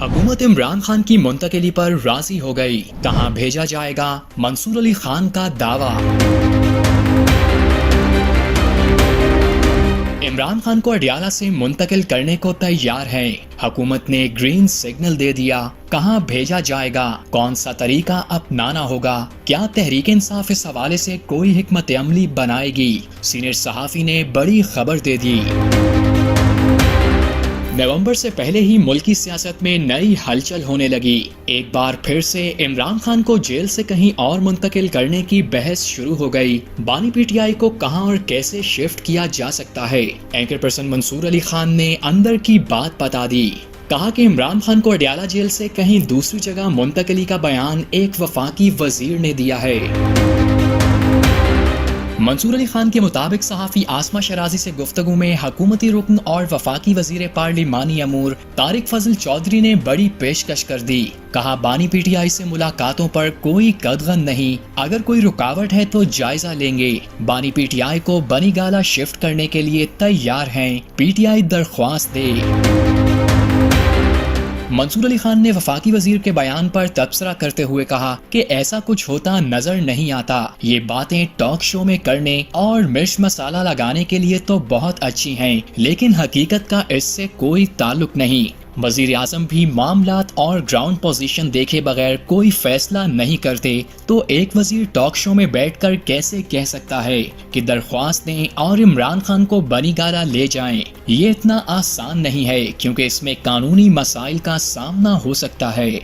حکومت عمران خان کی منتقلی پر راضی ہو گئی، کہاں بھیجا جائے گا؟ منصور علی خان کا دعویٰ۔ عمران خان کو اڈیالہ سے منتقل کرنے کو تیار ہیں، حکومت نے گرین سگنل دے دیا۔ کہاں بھیجا جائے گا؟ کون سا طریقہ اپنانا ہوگا؟ کیا تحریک انصاف اس حوالے سے کوئی حکمت عملی بنائے گی؟ سینئر صحافی نے بڑی خبر دے دی۔ نومبر سے پہلے ہی ملکی سیاست میں نئی ہلچل ہونے لگی۔ ایک بار پھر سے عمران خان کو جیل سے کہیں اور منتقل کرنے کی بحث شروع ہو گئی۔ بانی پی ٹی آئی کو کہاں اور کیسے شفٹ کیا جا سکتا ہے؟ اینکر پرسن منصور علی خان نے اندر کی بات بتا دی۔ کہا کہ عمران خان کو اڈیالہ جیل سے کہیں دوسری جگہ منتقلی کا بیان ایک وفاقی وزیر نے دیا ہے۔ منصور علی خان کے مطابق صحافی آسما شرازی سے گفتگو میں حکومتی رکن اور وفاقی وزیر پارلیمانی امور طارق فضل چودھری نے بڑی پیشکش کر دی۔ کہا بانی پی ٹی آئی سے ملاقاتوں پر کوئی قدغن نہیں، اگر کوئی رکاوٹ ہے تو جائزہ لیں گے۔ بانی پی ٹی آئی کو بنی گالہ شفٹ کرنے کے لیے تیار ہیں، پی ٹی آئی درخواست دے۔ منصور علی خان نے وفاقی وزیر کے بیان پر تبصرہ کرتے ہوئے کہا کہ ایسا کچھ ہوتا نظر نہیں آتا۔ یہ باتیں ٹاک شو میں کرنے اور مرچ مسالہ لگانے کے لیے تو بہت اچھی ہیں، لیکن حقیقت کا اس سے کوئی تعلق نہیں۔ وزیر اعظم بھی معاملات اور گراؤنڈ پوزیشن دیکھے بغیر کوئی فیصلہ نہیں کرتے، تو ایک وزیر ٹاک شو میں بیٹھ کر کیسے کہہ سکتا ہے کہ درخواست دیں اور عمران خان کو بنی گالہ لے جائیں؟ یہ اتنا آسان نہیں ہے، کیونکہ اس میں قانونی مسائل کا سامنا ہو سکتا ہے۔